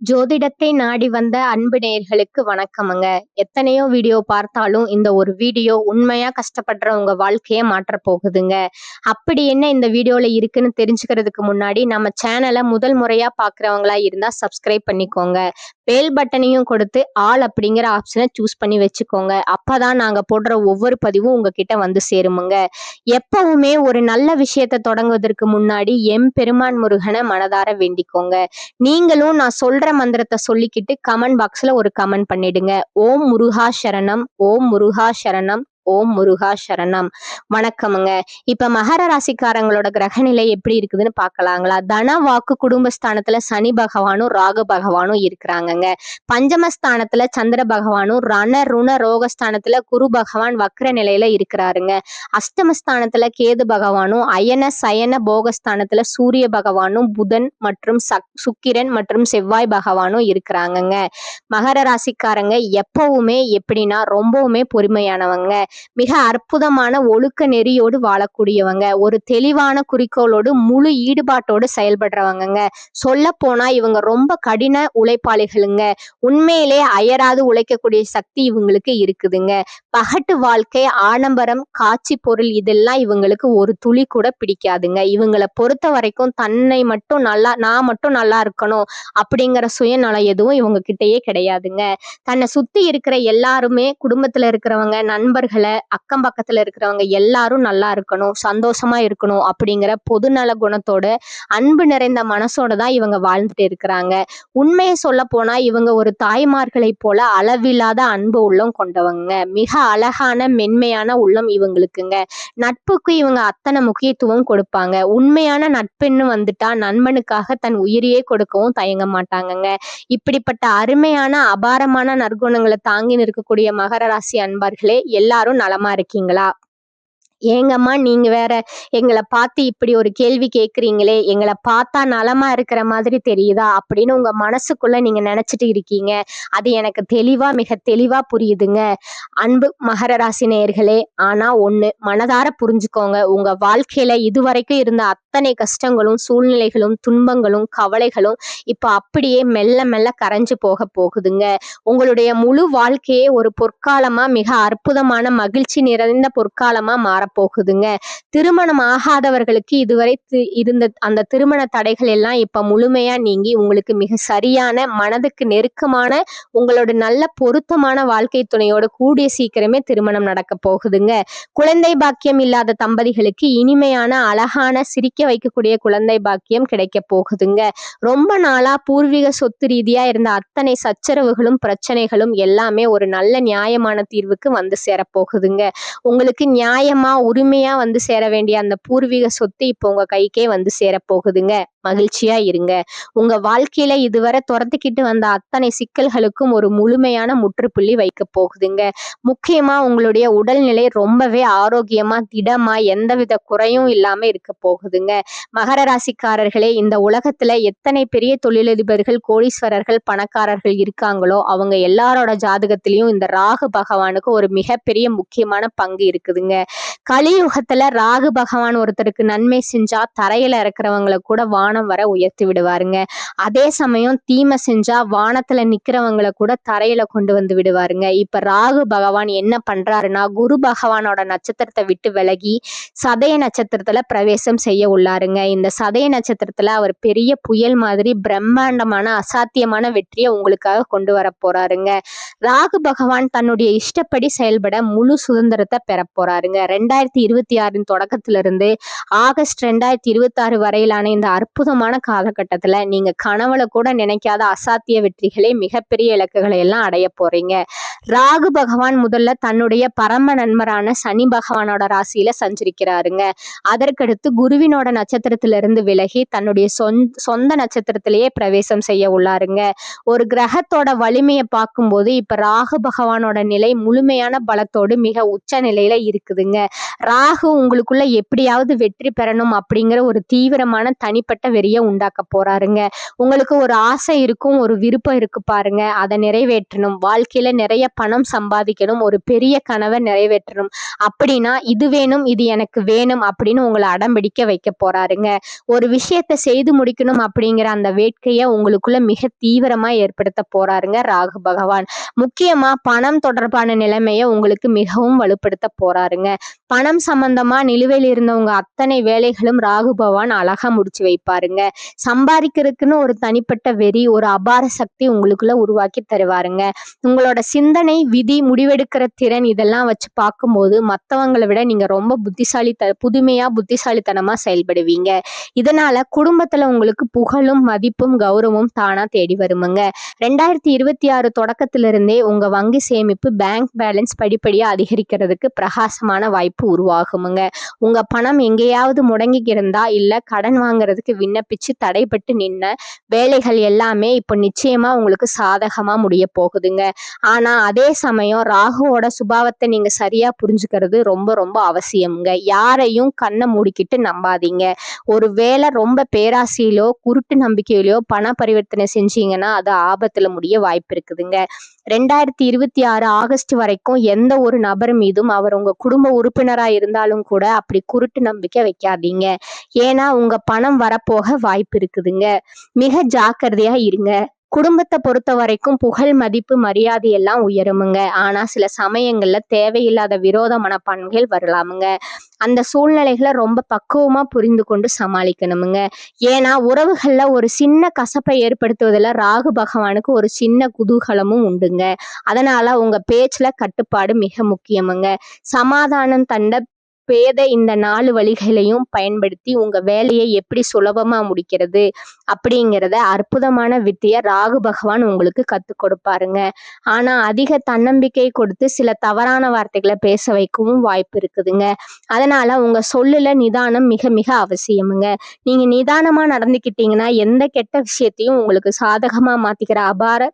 ஜோதிடத்தை நாடி வந்த அன்பு நேயர்களுக்கு வணக்கமுங்க. எத்தனையோ வீடியோ பார்த்தாலும் இந்த ஒரு வீடியோ உண்மையா கஷ்டப்படுற உங்க வாழ்க்கைய மாற்றப் போகுதுங்க. அப்படி என்ன இந்த வீடியோல இருக்குன்னு தெரிஞ்சுக்கிறதுக்கு முன்னாடி நம்ம சேனலை முதல் முறையா பார்க்குறவங்களா இருந்தா சப்ஸ்கிரைப் பண்ணிக்கோங்க. பெல் பட்டனையும் கொடுத்து ஆல் அப்படிங்கிற ஆப்ஷனை சூஸ் பண்ணி வச்சுக்கோங்க. அப்பதான் நாங்க போடுற ஒவ்வொரு பதிவும் உங்ககிட்ட வந்து சேருமுங்க. எப்பவுமே ஒரு நல்ல விஷயத்தை தொடங்குவதற்கு முன்னாடி எம்பெருமான் முருகனை மனதார வேண்டிக்கோங்க. நீங்களும் நான் சொல்ற மந்திரத்தை சொல்லிக்கிட்டு கமெண்ட் பாக்ஸ்ல ஒரு கமெண்ட் பண்ணிடுங்க. ஓம் முருகா சரணம், ஓம் முருகா சரணம், ஓம் முருகா சரணம். வணக்கமுங்க. இப்ப மகர ராசிக்காரங்களோட கிரகநிலை எப்படி இருக்குதுன்னு பார்க்கலாங்களா? தன வாக்கு குடும்பஸ்தானத்துல சனி பகவானும் ராகு பகவானும் இருக்கிறாங்கங்க. பஞ்சமஸ்தானத்துல சந்திர பகவானும் ரண ருண ரோகஸ்தானத்துல குரு பகவான் வக்ர நிலையில இருக்கிறாருங்க. அஷ்டமஸ்தானத்துல கேது பகவானும் அயன சயன போகஸ்தானத்துல சூரிய பகவானும் புதன் மற்றும் சுக்கிரன் மற்றும் செவ்வாய் பகவானும் இருக்கிறாங்கங்க. மகர ராசிக்காரங்க எப்பவுமே எப்படின்னா ரொம்பவுமே பொறுமையானவங்க, மிக அற்புதமான ஒழுக்க நெறியோடு வாழக்கூடியவங்க, ஒரு தெளிவான குறிக்கோளோடு முழு ஈடுபாட்டோடு செயல்படுறவங்க. சொல்ல போனா இவங்க ரொம்ப கடின உழைப்பாளிகளுங்க. உண்மையிலே அயராது உழைக்கக்கூடிய சக்தி இவங்களுக்கு இருக்குதுங்க. பகட்டு வாழ்க்கை, ஆடம்பரம், காட்சி பொருள் இதெல்லாம் இவங்களுக்கு ஒரு துளி கூட பிடிக்காதுங்க. இவங்களை பொறுத்த வரைக்கும் தன்னை மட்டும் நான் மட்டும் நல்லா இருக்கணும் அப்படிங்கிற சுயநலம் எதுவும் இவங்க கிட்டயே கிடையாதுங்க. தன்னை சுத்தி இருக்கிற எல்லாருமே, குடும்பத்துல இருக்கிறவங்க, நண்பர்களை, அக்கம் பக்கத்துல இருக்கிறவங்க எல்லாரும் நல்லா இருக்கணும், சந்தோஷமா இருக்கணும் அப்படிங்கிற பொதுநல குணத்தோட அன்பு நிறைந்த மனசோட தான் இவங்க வாழ்ந்துட்டு இருக்கிறாங்க. உண்மையை சொல்ல போனா இவங்க ஒரு தாய்மார்களை போல அளவில்லாத அன்பு உள்ளம் கொண்டவங்க. மிக அழகான மென்மையான உள்ளம் இவங்களுக்குங்க. நட்புக்கு இவங்க அத்தனை முக்கியத்துவம் கொடுப்பாங்க. உண்மையான நட்பென்னு வந்துட்டா நண்பனுக்காக தன் உயிரையே கொடுக்கவும் தயங்க மாட்டாங்கங்க. இப்படிப்பட்ட அருமையான அபாரமான நற்குணங்களை தாங்கி நிற்கக்கூடிய மகர ராசி அன்பர்களே, எல்லாரும் நலமா இருக்கீங்களா? ஏங்கம்மா நீங்க வேற எங்களை பார்த்து இப்படி ஒரு கேள்வி கேட்குறீங்களே, எங்களை பார்த்தா நலமா இருக்கிற மாதிரி தெரியுதா அப்படின்னு உங்க மனசுக்குள்ள நீங்க நினைச்சிட்டு இருக்கீங்க. அது எனக்கு மிக தெளிவா புரியுதுங்க அன்பு மகர ராசி நேயர்களே. ஆனா ஒண்ணு மனதார புரிஞ்சுக்கோங்க, உங்க வாழ்க்கையில இதுவரைக்கும் இருந்த அத்தனை கஷ்டங்களும், சூழ்நிலைகளும், துன்பங்களும், கவலைகளும் இப்ப அப்படியே மெல்ல மெல்ல கரைஞ்சு போக போகுதுங்க. உங்களுடைய முழு வாழ்க்கையே ஒரு பொற்காலமா, மிக அற்புதமான மகிழ்ச்சி நிறைந்த பொற்காலமா போகுதுங்க. திருமணம் ஆகாதவர்களுக்கு இதுவரை இருந்த அந்த திருமண தடைகள் எல்லாம் இப்ப முழுமையா நீங்கி உங்களுக்கு மிக சரியான, மனதுக்கு நெருக்கமான, உங்களோட நல்ல பொருத்தமான வாழ்க்கை துணையோட கூடிய சீக்கிரமே திருமணம் நடக்க போகுதுங்க. குழந்தை பாக்கியம் இல்லாத தம்பதிகளுக்கு இனிமையான, அழகான, சிரிக்க வைக்கக்கூடிய குழந்தை பாக்கியம் கிடைக்க போகுதுங்க. ரொம்ப நாளா பூர்வீக சொத்து ரீதியா இருந்த அத்தனை சச்சரவுகளும் பிரச்சனைகளும் எல்லாமே ஒரு நல்ல நியாயமான தீர்வுக்கு வந்து சேரப்போகுதுங்க. உங்களுக்கு நியாயமா, உரிமையா வந்து சேர வேண்டிய அந்த பூர்வீக சொத்து இப்போ உங்க கைக்கே வந்து சேரப்போகுதுங்க. மகிழ்ச்சியா இருங்க. உங்க வாழ்க்கையில இதுவரை துரத்துக்கிட்டு வந்த அத்தனை சிக்கல்களுக்கும் ஒரு முழுமையான முற்றுப்புள்ளி வைக்க போகுதுங்க. முக்கியமா உங்களுடைய உடல்நிலை ரொம்பவே ஆரோக்கியமா, திடமா, எந்தவித குறையும் இல்லாம இருக்க போகுதுங்க. மகர ராசிக்காரர்களே, இந்த உலகத்துல எத்தனை பெரிய தொழிலதிபர்கள், கோடீஸ்வரர்கள், பணக்காரர்கள் இருக்காங்களோ அவங்க எல்லாரோட ஜாதகத்திலையும் இந்த ராகு பகவானுக்கு ஒரு மிகப்பெரிய முக்கியமான பங்கு இருக்குதுங்க. கலியுகத்துல ராகு பகவான் ஒருத்தருக்கு நன்மை செஞ்சா தரையில இருக்கிறவங்களை கூட வானம் வர உயர்த்தி விடுவாருங்க. அதே சமயம் தீமை செஞ்சா வானத்துல நிக்கிறவங்களை கூட தரையில கொண்டு வந்து விடுவாருங்க. இப்ப ராகு பகவான் என்ன பண்றாருன்னா, குரு பகவானோட நட்சத்திரத்தை விட்டு விலகி சதய நட்சத்திரத்துல பிரவேசம் செய்ய உள்ளாருங்க. இந்த சதய நட்சத்திரத்துல அவர் பெரிய புயல் மாதிரி பிரம்மாண்டமான, அசாத்தியமான வெற்றியை உங்களுக்காக கொண்டு வர போறாருங்க. ராகு பகவான் தன்னுடைய இஷ்டப்படி செயல்பட முழு சுதந்திரத்தை பெற போறாருங்க. 2026 தொடக்கத்திலிருந்து ஆகஸ்ட் 2026 வரையிலான இந்த அற்புதமான காலகட்டத்துல நீங்க கனவுல கூட நினைக்காத அசாத்திய வெற்றிகளை, மிகப்பெரிய இலக்குகளை எல்லாம் அடைய போறீங்க. ராகு பகவான் முதல்ல தன்னுடைய பரம நண்பரான சனி பகவானோட ராசியில சஞ்சரிக்கிறாருங்க. அதற்கடுத்து குருவினோட நட்சத்திரத்திலிருந்து விலகி தன்னுடைய சொந்த நட்சத்திரத்திலேயே பிரவேசம் செய்ய உள்ளாருங்க. ஒரு கிரகத்தோட வலிமையை பார்க்கும்போது இப்ப ராகு பகவானோட நிலை முழுமையான பலத்தோடு மிக உச்ச நிலையில இருக்குதுங்க. ராகு உங்களுக்குள்ள எப்படியாவது வெற்றி பெறணும் அப்படிங்கிற ஒரு தீவிரமான தனிப்பட்ட வெறிய உண்டாக்க போறாருங்க. உங்களுக்கு ஒரு ஆசை இருக்கும், ஒரு விருப்பம் இருக்கு பாருங்க, அதை நிறைவேற்றணும், வாழ்க்கையில நிறைய பணம் சம்பாதிக்கணும், ஒரு பெரிய கனவை நிறைவேற்றணும் அப்படின்னா இது வேணும், இது எனக்கு வேணும் அப்படின்னு உங்களை அடம்பிடிக்க வைக்க போறாருங்க. ஒரு விஷயத்தை செய்து முடிக்கணும் அப்படிங்கிற அந்த வேட்கையை உங்களுக்குள்ள மிக தீவிரமா ஏற்படுத்த போறாருங்க ராகு பகவான். முக்கியமா பணம் தொடர்பான நிலைமையை உங்களுக்கு மிகவும் வலுப்படுத்த போறாருங்க. பணம் சம்பந்தமா நிலுவையில் இருந்தவங்க அத்தனை வேலைகளும் ராகு பகவான் அழகா முடிச்சு வைப்பாருங்க. சம்பாதிக்கிறதுக்குன்னு ஒரு தனிப்பட்ட வெறி, ஒரு அபார சக்தி உங்களுக்குள்ள உருவாக்கி தருவாருங்க. உங்களோட சிந்தனை, விதி, முடிவெடுக்கிற திறன் இதெல்லாம் வச்சு பார்க்கும்போது மற்றவங்களை விட நீங்க ரொம்ப புத்திசாலித்தனமா செயல்படுவீங்க. இதனால குடும்பத்துல உங்களுக்கு புகழும் மதிப்பும் கௌரவமும் தானா தேடி வருமுங்க. 2026 தொடக்கத்திலிருந்தே உங்க வங்கி சேமிப்பு, பேங்க் பேலன்ஸ் படிப்படியா அதிகரிக்கிறதுக்கு பிரகாசமான வாய்ப்பு உருவாகுமுங்க. உங்க பணம் எங்கேயாவது முடங்கி இருந்தா, இல்ல கடன் வாங்குறதுக்கு விண்ணப்பிச்சு தடைப்பட்டு நின்ன வேலைகள் எல்லாமே இப்ப நிச்சயமா உங்களுக்கு சாதகமா முடிய போகுதுங்க. ஆனா அதே சமயம் ராகுவோட சுபாவத்தை நீங்க சரியா புரிஞ்சுக்கிறது ரொம்ப ரொம்ப அவசியம்ங்க. யாரையும் கண்ணை மூடிக்கிட்டு நம்பாதீங்க. ஒரு வேளை ரொம்ப பேராசையிலோ குருட்டு நம்பிக்கையிலோ பண பரிவர்த்தனை செஞ்சீங்கன்னா அது ஆபத்துல முடிய வாய்ப்பு இருக்குதுங்க. 2026 ஆகஸ்ட் வரைக்கும் எந்த ஒரு நபர் மீதும், அவர் உங்க குடும்ப உறுப்பினரா இருந்தாலும் கூட அப்படி குருட்டு நம்பிக்கை வைக்காதீங்க. ஏன்னா உங்க பணம் வரப்போக வாய்ப்பு இருக்குதுங்க. மிக ஜாக்கிரதையா இருங்க. குடும்பத்தை பொறுத்த வரைக்கும் புகழ், மதிப்பு, மரியாதை எல்லாம் உயருமுங்க. ஆனா சில சமயங்கள்ல தேவையில்லாத விரோத மனப்பான்மைகள் வரலாமுங்க. அந்த சூழ்நிலைகளை ரொம்ப பக்குவமா புரிந்து கொண்டு சமாளிக்கணுமுங்க. ஏன்னா உறவுகள்ல ஒரு சின்ன கசப்பை ஏற்படுத்துவதில் ராகு பகவானுக்கு ஒரு சின்ன குதூகலமும் உண்டுங்க. அதனால உங்க பேச்சுல கட்டுப்பாடு மிக முக்கியமுங்க. சமாதானம் தண்ட பேத இந்த 4 வழிகளையும் பயன்படுத்தி உங்க வேலையை எப்படி சுலபமா முடிக்கிறது அப்படிங்கிறத அற்புதமான வித்தைய ராகு பகவான் உங்களுக்கு கத்துக் கொடுப்பாருங்க. ஆனா அதிக தன்னம்பிக்கை கொடுத்து சில தவறான வார்த்தைகளை பேச வைக்கவும் வாய்ப்பு இருக்குதுங்க. அதனால உங்க சொல்லுல நிதானம் மிக மிக அவசியமுங்க. நீங்க நிதானமா நடந்துக்கிட்டீங்கன்னா எந்த கெட்ட விஷயத்தையும் உங்களுக்கு சாதகமா மாத்திக்கிற அபார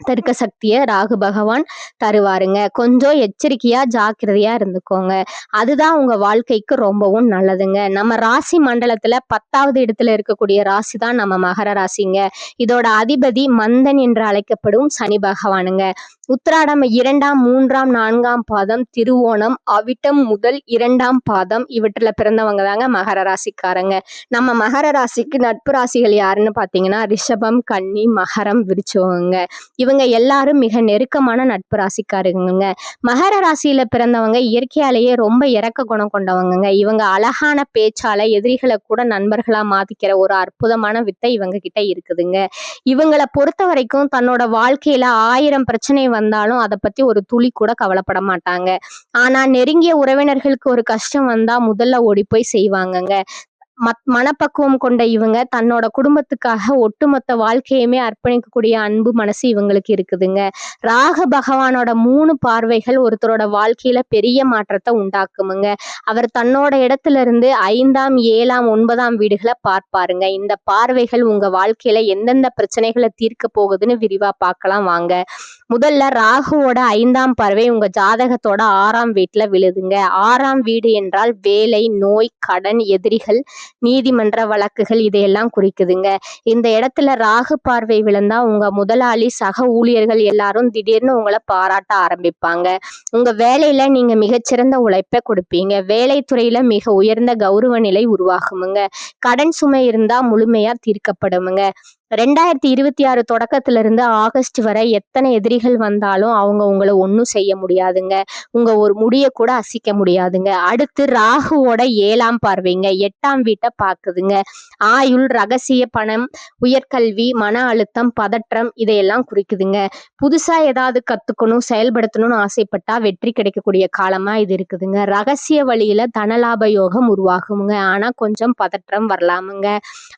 தர்க்க சக்தியை ராகு பகவான் தருவாருங்க. கொஞ்சம் எச்சரிக்கையா ஜாக்கிரதையா இருந்துக்கோங்க. அதுதான் உங்க வாழ்க்கைக்கு ரொம்பவும் நல்லதுங்க. நம்ம ராசி மண்டலத்துல 10வது இடத்துல இருக்கக்கூடிய ராசி தான் நம்ம மகர ராசிங்க. இதோட அதிபதி மந்தன் என்று அழைக்கப்படும் சனி பகவானுங்க. உத்திராடம் 2ஆம் 3ஆம் 4ஆம் பாதம், திருவோணம், அவிட்டம் முதல் 2ஆம் பாதம் இவற்றில் பிறந்தவங்க தாங்க மகர ராசிக்காரங்க. நம்ம மகர ராசிக்கு நட்பு ராசிகள் யாருன்னு பார்த்தீங்கன்னா ரிஷபம், கன்னி, மகரம், விருச்சிகங்க. இவங்க எல்லாரும் மிக நெருக்கமான நட்பு ராசிக்காரங்க. மகர ராசியில பிறந்தவங்க இயற்கையாலேயே ரொம்ப இரக்க குணம் கொண்டவங்க. இவங்க அழகான பேச்சால எதிரிகளை கூட நண்பர்களா மாத்திக்கிற ஒரு அற்புதமான வித்தை இவங்க கிட்ட இருக்குதுங்க. இவங்களை பொறுத்த வரைக்கும் தன்னோட வாழ்க்கையில 1000 பிரச்சனை வந்தாலும் அதை பத்தி ஒரு துளி கூட கவலைப்பட மாட்டாங்க. ஆனா நெருங்கிய உறவினர்களுக்கு ஒரு கஷ்டம் வந்தா முதல்ல ஓடி போய் செய்வாங்கங்க. மனப்பக்குவம் கொண்ட இவங்க தன்னோட குடும்பத்துக்காக ஒட்டுமொத்த வாழ்க்கையுமே அர்ப்பணிக்கக்கூடிய அன்பு மனசு இவங்களுக்கு இருக்குதுங்க. ராகு பகவானோட 3 பார்வைகள் ஒருத்தரோட வாழ்க்கையில பெரிய மாற்றத்தை உண்டாக்குமுங்க. அவர் தன்னோட இடத்துல இருந்து 5ஆம் 7ஆம் 9ஆம் வீடுகளை பார்ப்பாருங்க. இந்த பார்வைகள் உங்க வாழ்க்கையில எந்தெந்த பிரச்சனைகளை தீர்க்க போகுதுன்னு விரிவா பார்க்கலாம் வாங்க. முதல்ல ராகுவோட 5ஆம் பார்வை உங்க ஜாதகத்தோட 6ஆம் வீட்டுல விழுதுங்க. 6ஆம் வீடு என்றால் வேலை, நோய், கடன், எதிரிகள், நீதிமன்ற வழக்குகள் இதையெல்லாம் குறிக்குதுங்க. இந்த இடத்துல ராகு பார்வை விழுந்தா உங்க முதலாளி, சக ஊழியர்கள் எல்லாரும் திடீர்னு உங்களை பாராட்ட ஆரம்பிப்பாங்க. உங்க வேலையில நீங்க மிகச்சிறந்த உழைப்பை கொடுப்பீங்க. வேலைத்துறையில மிக உயர்ந்த கௌரவ நிலை உருவாகுமுங்க. கடன் சுமை இருந்தா முழுமையா தீர்க்கப்படுமுங்க. 2026 தொடக்கத்துல இருந்து ஆகஸ்ட் வரை எத்தனை எதிரிகள் வந்தாலும் அவங்க உங்களை ஒன்றும் செய்ய முடியாதுங்க. உங்க ஒரு முடிய கூட அசைக்க முடியாதுங்க. அடுத்து ராகுவோட 7ஆம் பார்வைங்க 8ஆம் வீட்டை பார்க்குதுங்க. ஆயுள், ரகசிய பணம், உயர்கல்வி, மன அழுத்தம், பதற்றம் இதையெல்லாம் குறிக்குதுங்க. புதுசா ஏதாவது கத்துக்கணும், செயல்படுத்தணும்னு ஆசைப்பட்டா வெற்றி கிடைக்கக்கூடிய காலமா இது இருக்குதுங்க. ரகசிய வழியில தனலாப யோகம் உருவாகுங்க. ஆனா கொஞ்சம் பதற்றம் வரலாமுங்க.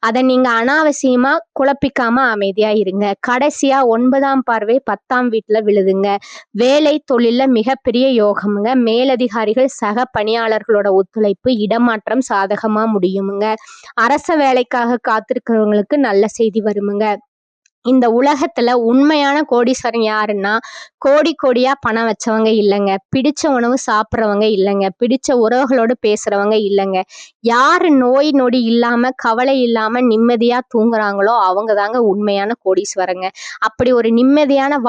அதை நீங்க அனாவசியமா குழப்பிக்காம அமைதியா இருங்க. கடைசியா 9ஆம் பார்வை 10ஆம் வீட்டுல விழுதுங்க. வேலை, தொழில மிகப்பெரிய யோகமுங்க. மேலதிகாரிகள், சக பணியாளர்களோட ஒத்துழைப்பு, இடமாற்றம் சாதகமா முடியுமுங்க. அரச வேலைக்காக காத்திருக்கிறவங்களுக்கு நல்ல செய்தி வருமுங்க. இந்த உலகத்துல உண்மையான கோடீஸ்வரன் யாருன்னா, கோடி கோடியா பணம் வச்சவங்க இல்லைங்க. பிடிச்ச உணவு சாப்பிட்றவங்க இல்லைங்க. பிடிச்ச உறவுகளோடு பேசுறவங்க இல்லைங்க. யாரு நோய் நொடி இல்லாம, கவலை இல்லாம நிம்மதியா தூங்குறாங்களோ அவங்க தாங்க உண்மையான கோடீஸ்வரங்க. அப்படி ஒரு நிம்மதியான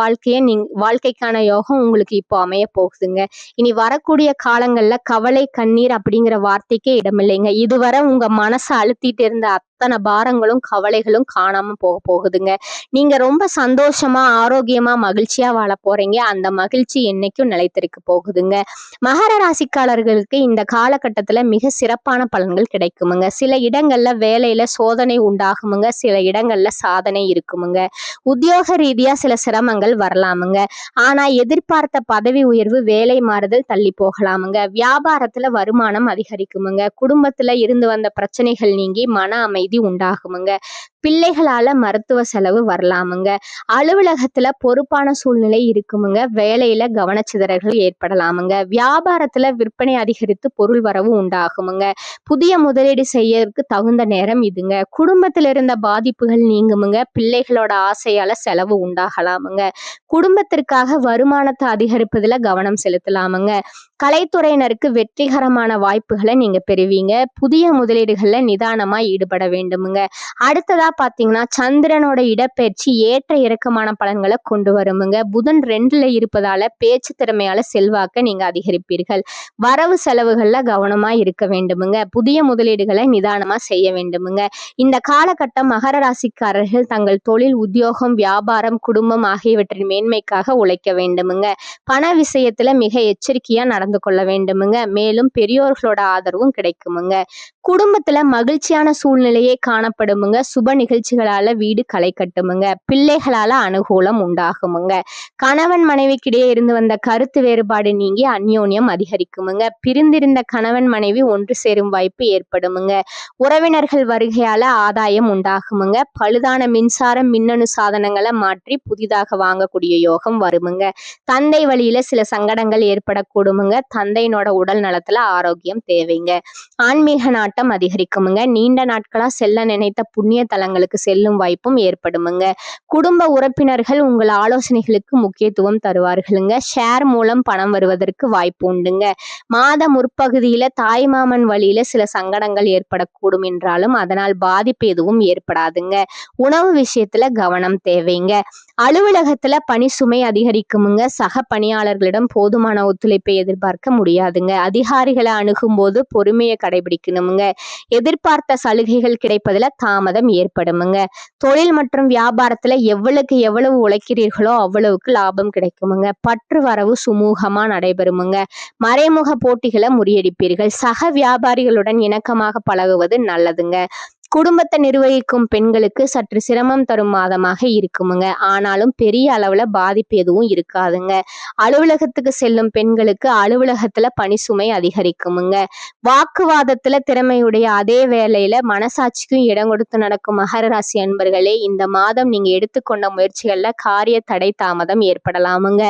வாழ்க்கைக்கான யோகம் உங்களுக்கு இப்போ அமைய போகுதுங்க. இனி வரக்கூடிய காலங்கள்ல கவலை, கண்ணீர் அப்படிங்கிற வார்த்தைக்கே இடமில்லைங்க. இதுவரை உங்க மனசை அழுத்திட்டு இருந்த அத்தனை பாரங்களும் கவலைகளும் காணாம போகுதுங்க. நீங்க ரொம்ப சந்தோஷமா, ஆரோக்கியமா, மகிழ்ச்சியா வாழ போறீங்க. அந்த மகிழ்ச்சி என்னைக்கும் நிலைத்திருக்க போகுதுங்க. மகர ராசிக்காரர்களுக்கு இந்த காலகட்டத்துல மிக சிறப்பான பலன்கள் கிடைக்குமுங்க. சில இடங்கள்ல வேலையில சோதனை உண்டாகுமுங்க. சில இடங்கள்ல சாதனை இருக்குமுங்க. உத்தியோக ரீதியா சில சிரமங்கள் வரலாமுங்க. ஆனா எதிர்பார்த்த பதவி உயர்வு, வேலை மாறுதல் தள்ளி போகலாமுங்க. வியாபாரத்துல வருமானம் அதிகரிக்குமுங்க. குடும்பத்துல இருந்து வந்த பிரச்சனைகள் நீங்கி மன அமைதி உண்டாகுமுங்க. பிள்ளைகளால மருத்துவ செலவு வரலாமுங்க. அலுவலகத்துல பொறுப்பான சூழ்நிலை இருக்குமுங்க. வேலையில கவனச்சிதறல்கள் ஏற்படலாமுங்க. வியாபாரத்துல விற்பனை அதிகரித்து பொருள் வரவு உண்டாகுமுங்க. புதிய முதலீடு செய்யறதுக்கு தகுந்த நேரம் இதுங்க. குடும்பத்துல இருந்த பாதிப்புகள் நீங்குமுங்க. பிள்ளைகளோட ஆசையால செலவு உண்டாகலாமுங்க. குடும்பத்திற்காக வருமானத்தை அதிகரிப்பதுல கவனம் செலுத்தலாமுங்க. கலைத்துறையினருக்கு வெற்றிகரமான வாய்ப்புகளை நீங்க பெறுவீங்க. புதிய முதலீடுகள்ல நிதானமா ஈடுபட வேண்டுமுங்க. அடுத்ததா பாத்தீங்கன்னா சந்திரனோட இடப்பெயர்ச்சி ஏற்ற இறக்கமான பலன்களை கொண்டு வருமுங்க. புதன் 2ல இருப்பதால பேச்சு திறமையால செல்வாக்க நீங்க அதிகரிப்பீர்கள். வரவு செலவுகள்ல கவனமா இருக்க வேண்டுமுங்க. புதிய முதலீடுகளை நிதானமா செய்ய வேண்டுமுங்க. இந்த காலகட்டம் மகர ராசிக்காரர்கள் தங்கள் தொழில், உத்தியோகம், வியாபாரம், குடும்பம் ஆகியவற்றின் மேன்மைக்காக உழைக்க வேண்டுமுங்க. பண விஷயத்துல மிக எச்சரிக்கையா நடந்து கொள்ள வேண்டுமுங்க. மேலும் பெரியோர்களோட ஆதரவும் கிடைக்குமுங்க. குடும்பத்துல மகிழ்ச்சியான சூழ்நிலையே காணப்படுமுங்க. சுப நிகழ்ச்சிகளால வீடு களை கட்டுமுங்க. பிள்ளைகளால அனுகூலம் உண்டாகுமுங்க. கணவன் மனைவிக்கிடையே இருந்து வந்த கருத்து வேறுபாடு நீங்கி அந்யோன்யம் அதிகரிக்குமுங்க. பிரிந்திருந்த கணவன் மனைவி ஒன்று சேரும் வாய்ப்பு ஏற்படுமுங்க. உறவினர்கள் வருகையால ஆதாயம் உண்டாகுமுங்க. பழுதான மின்சாரம், மின்னணு சாதனங்களை மாற்றி புதிதாக வாங்கக்கூடிய யோகம் வருமுங்க. தந்தை வழியில சில சங்கடங்கள் ஏற்படக்கூடுமுங்க. தந்தையினோட உடல் நலத்துல ஆரோக்கியம் தேவைங்க. ஆன்மீக நாட்டம் அதிகரிக்குமுங்க. நீண்ட நாட்களா செல்ல நினைத்த புண்ணிய தலங்களுக்கு செல்லும் வாய்ப்பும் ஏற்படுமுங்க. குடும்ப உறுப்பினர்கள் உங்கள் ஆலோசனைகளுக்கு முக்கியத்துவம் தருவார்களுங்க. ஷேர் மூலம் பணம் வருவதற்கு வாய்ப்பு உண்டுங்க. மாத முற்பகுதியில தாய்மாமன் வழியில சில சங்கடங்கள் ஏற்படக்கூடும் என்றாலும் அதனால் பாதிப்பு எதுவும் ஏற்படாதுங்க. உணவு விஷயத்துல கவனம் தேவைங்க. அலுவலகத்துல பணி சுமை அதிகரிக்குமுங்க. சக பணியாளர்களிடம் போதுமான ஒத்துழைப்பை எதிர்பார்க்க முடியாதுங்க. அதிகாரிகளை அணுகும் போது பொறுமையை கடைபிடிக்கணுமுங்க. எதிர்பார்த்த சலுகைகள் கிடைப்பதுல தாமதம் ஏற்படுமுங்க. தொழில் மற்றும் வியாபாரத்துல எவ்வளவு உழைக்கிறீர்களோ அவ்வளவுக்கு லாபம் கிடைக்குமுங்க. பற்று வரவு சுமூகமா நடைபெறுமுங்க. மறைமுக போட்டிகளை முறியடிப்பீர்கள். சக வியாபாரிகளுடன் இணக்கமாக பழகுவது நல்லதுங்க. குடும்பத்தை நிர்வகிக்கும் பெண்களுக்கு சற்று சிரமம் தரும் மாதமாக இருக்குமுங்க. ஆனாலும் பெரிய அளவுல பாதிப்பு எதுவும் இருக்காதுங்க. அலுவலகத்துக்கு செல்லும் பெண்களுக்கு அலுவலகத்துல பணி சுமை அதிகரிக்குமுங்க. வாக்குவாதத்துல திறமையுடைய அதே வேளையில மனசாட்சிக்கும் இடம் கொடுத்து நடக்கும் மகர ராசி அன்பர்களே, இந்த மாதம் நீங்க எடுத்துக்கொண்ட முயற்சிகள்ல காரிய தடை தாமதம் ஏற்படலாமுங்க.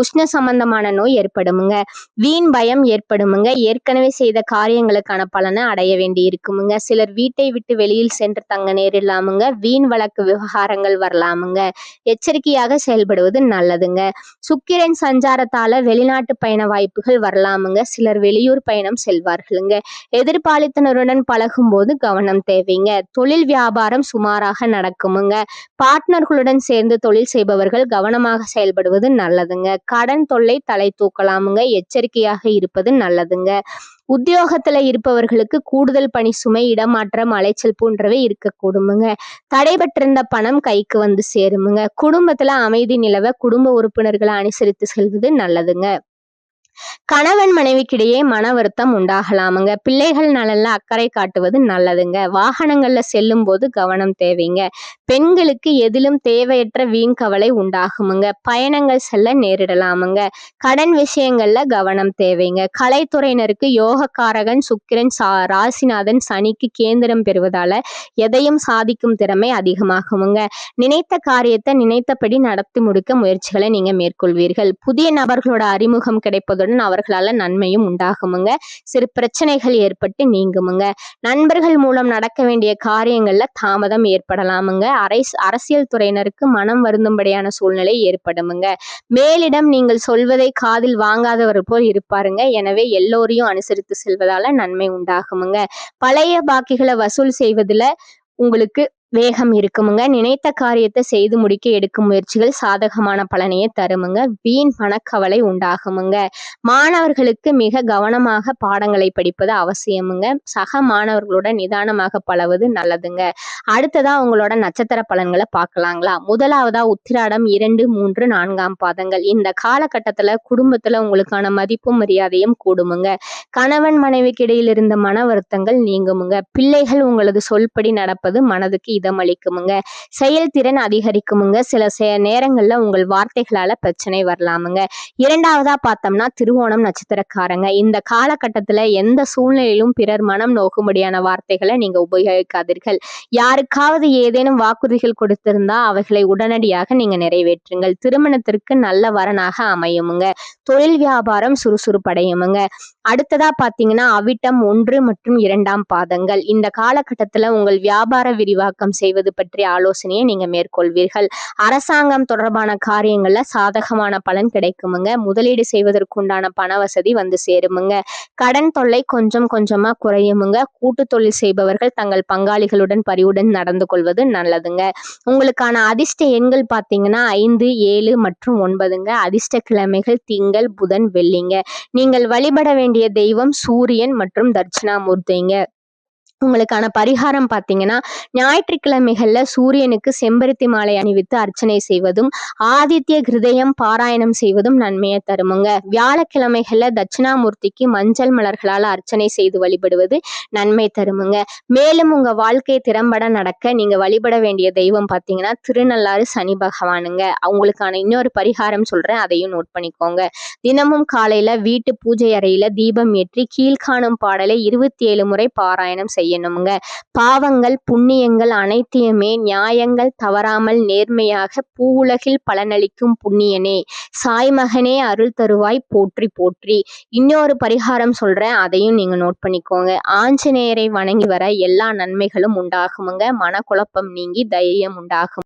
உஷ்ண சம்பந்தமான நோய் ஏற்படுமுங்க. வீண் பயம் ஏற்படுமுங்க. ஏற்கனவே செய்த காரியங்களுக்கான பலனை அடைய வேண்டி இருக்குமுங்க. சிலர் வீட்டை விட்டு வெளியில் சென்று தங்க நேரிடலாமுங்க. வீண் வழக்கு விவகாரங்கள் வரலாமுங்க. எச்சரிக்கையாக செயல்படுவது நல்லதுங்க. சுக்கிரன் சஞ்சாரத்தால வெளிநாட்டு பயண வாய்ப்புகள் வரலாமுங்க. சிலர் வெளியூர் பயணம் செல்வார்களுங்க. எதிர்பாலித்தனருடன் பழகும் போது கவனம் தேவைங்க. தொழில் வியாபாரம் சுமாராக நடக்குமுங்க. பார்ட்னர்களுடன் சேர்ந்து தொழில் செய்பவர்கள் கவனமாக செயல்படுவது நல்லதுங்க. கடன் தொல்லை தலை தூக்கலாமுங்க. எச்சரிக்கையாக இருப்பது நல்லதுங்க. உத்தியோகத்துல இருப்பவர்களுக்கு கூடுதல் பணி சுமை, இடமாற்றம், அலைச்சல் போன்றவை இருக்கக்கூடுமுங்க. தடைபட்டிருந்த பணம் கைக்கு வந்து சேருமுங்க. குடும்பத்துல அமைதி நிலவ குடும்ப உறுப்பினர்களை அனுசரித்து செல்வது நல்லதுங்க. கணவன் மனைவிக்கிடையே மன வருத்தம் உண்டாகலாமுங்க. பிள்ளைகள் நலன்ல அக்கறை காட்டுவது நல்லதுங்க. வாகனங்கள்ல செல்லும் போது கவனம் தேவைங்க. பெண்களுக்கு எதிலும் தேவையற்ற வீண் கவலை உண்டாகுமுங்க. பயணங்கள் செல்ல நேரிடலாமுங்க. கடன் விஷயங்கள்ல கவனம் தேவைங்க. கலைத்துறையினருக்கு யோகக்காரகன் சுக்கிரன் ராசிநாதன் சனிக்கு கேந்திரம் பெறுவதால எதையும் சாதிக்கும் திறமை அதிகமாகுமுங்க. நினைத்த காரியத்தை நினைத்தபடி நடத்தி முடிக்க முயற்சிகளை நீங்க மேற்கொள்வீர்கள். புதிய நபர்களோட அறிமுகம் கிடைப்பதுடன் அத்துடன் அவர்களால நன்மையும் உண்டாகுமுங்க. சிறு பிரச்சனைகள் ஏற்பட்டு நீங்குமுங்க. நண்பர்கள் மூலம் நடக்க வேண்டிய காரியங்கள்ல தாமதம் ஏற்படலாமுங்க. அரசியல் துறையினருக்கு மனம் வருந்தும்படியான சூழ்நிலை ஏற்படுமுங்க. மேலிடம் நீங்கள் சொல்வதை காதில் வாங்காதவர் போல் இருப்பாருங்க. எனவே எல்லோரையும் அனுசரித்து செல்வதால நன்மை உண்டாகுமுங்க. பழைய பாக்கிகளை வசூல் செய்வதில் உங்களுக்கு வேகம் இருக்குமுங்க. நினைத்த காரியத்தை செய்து முடிக்க எடுக்கும் முயற்சிகள் சாதகமான பலனையே தருமுங்க. வீண் மனக்கவலை உண்டாகுமுங்க. மாணவர்களுக்கு மிக கவனமாக பாடங்களை படிப்பது அவசியமுங்க. சக மாணவர்களோட நிதானமாக பழவது நல்லதுங்க. அடுத்ததா உங்களோட நட்சத்திர பலன்களை பார்க்கலாங்களா? முதலாவதா உத்திராடம் 2, 3, 4 பாதங்கள். இந்த காலகட்டத்துல குடும்பத்துல உங்களுக்கான மதிப்பும் மரியாதையும் கூடுமுங்க. கணவன் மனைவிக்கு இடையில் இருந்த மன வருத்தங்கள் நீங்குமுங்க. பிள்ளைகள் உங்களது சொல்படி நடப்பது மனதுக்கு இதமளிக்குமுங்க. செயல்திறன் அதிகரிக்குமுங்க. சில நேரங்கள்ல உங்கள் வார்த்தைகளால பிரச்சனை வரலாமுங்க. இரண்டாவதா பார்த்தோம்னா திருவோணம் நட்சத்திரக்காரங்க. இந்த காலகட்டத்துல எந்த சூழ்நிலையிலும் பிறர் மனம் நோக்கும்படியான வார்த்தைகளை நீங்க உபயோகிக்காதீர்கள். யாருக்காவது ஏதேனும் வாக்குறுதிகள் கொடுத்திருந்தா அவைகளை உடனடியாக நீங்க நிறைவேற்றுங்கள். திருமணத்திற்கு நல்ல வரனாக அமையுமுங்க. தொழில் வியாபாரம் சுறுசுறுப்படையுமுங்க. அடுத்ததா பாத்தீங்கன்னா அவிட்டம் 1 மற்றும் 2 பாதங்கள். இந்த காலகட்டத்துல உங்கள் வியாபார விரிவாக்கம் செய்வது பற்றிய ஆலோசனையை நீங்க மேற்கொள்வீர்கள். அரசாங்கம் தொடர்பான காரியங்கள்ல சாதகமான பலன் கிடைக்குமுங்க. முதலீடு செய்வதற்குண்டான பண வசதி வந்து சேருமுங்க. கடன் தொல்லை கொஞ்சம் கொஞ்சமா குறையுமுங்க. கூட்டு தொழில் செய்பவர்கள் தங்கள் பங்காளிகளுடன் பரிவுடன் நடந்து கொள்வது நல்லதுங்க. உங்களுக்கான அதிர்ஷ்ட எண்கள் பாத்தீங்கன்னா 5, 7 மற்றும் 9ங்க. அதிர்ஷ்ட கிழமைகள் திங்கள், புதன், வெள்ளிங்க. நீங்கள் வழிபட வேண்டிய தெய்வம் சூரியன் மற்றும் தட்சிணாமூர்த்திங்க. உங்களுக்கான பரிகாரம் பார்த்தீங்கன்னா ஞாயிற்றுக்கிழமைகள்ல சூரியனுக்கு செம்பருத்தி மாலை அணிவித்து அர்ச்சனை செய்வதும் ஆதித்ய கிருதயம் பாராயணம் செய்வதும் நன்மையை தருமுங்க. வியாழக்கிழமைகள்ல தட்சிணாமூர்த்திக்கு மஞ்சள் மலர்களால் அர்ச்சனை செய்து வழிபடுவது நன்மை தருமுங்க. மேலும் உங்க வாழ்க்கை திறம்பட நடக்க நீங்க வழிபட வேண்டிய தெய்வம் பார்த்தீங்கன்னா திருநள்ளாறு சனி பகவானுங்க. அவங்களுக்கான இன்னொரு பரிகாரம் சொல்றேன், அதையும் நோட் பண்ணிக்கோங்க. தினமும் காலையில வீட்டு பூஜை அறையில தீபம் ஏற்றி கீழ்காணும் பாடலை 27 முறை பாராயணம் செய்யணுமுங்க. பாவங்கள் புண்ணியங்கள் அனைத்தையுமே நியாயங்கள் தவறாமல் நேர்மையாக பூவுலகில் பலனளிக்கும் புண்ணியனே சாய்மகனே அருள் தருவாய் போற்றி போற்றி. இன்னொரு பரிகாரம் சொல்றேன், அதையும் நீங்க நோட் பண்ணிக்கோங்க. ஆஞ்சநேயரை வணங்கி வர எல்லா நன்மைகளும் உண்டாகுமுங்க. மனக்குழப்பம் நீங்கி தைரியம் உண்டாகும்.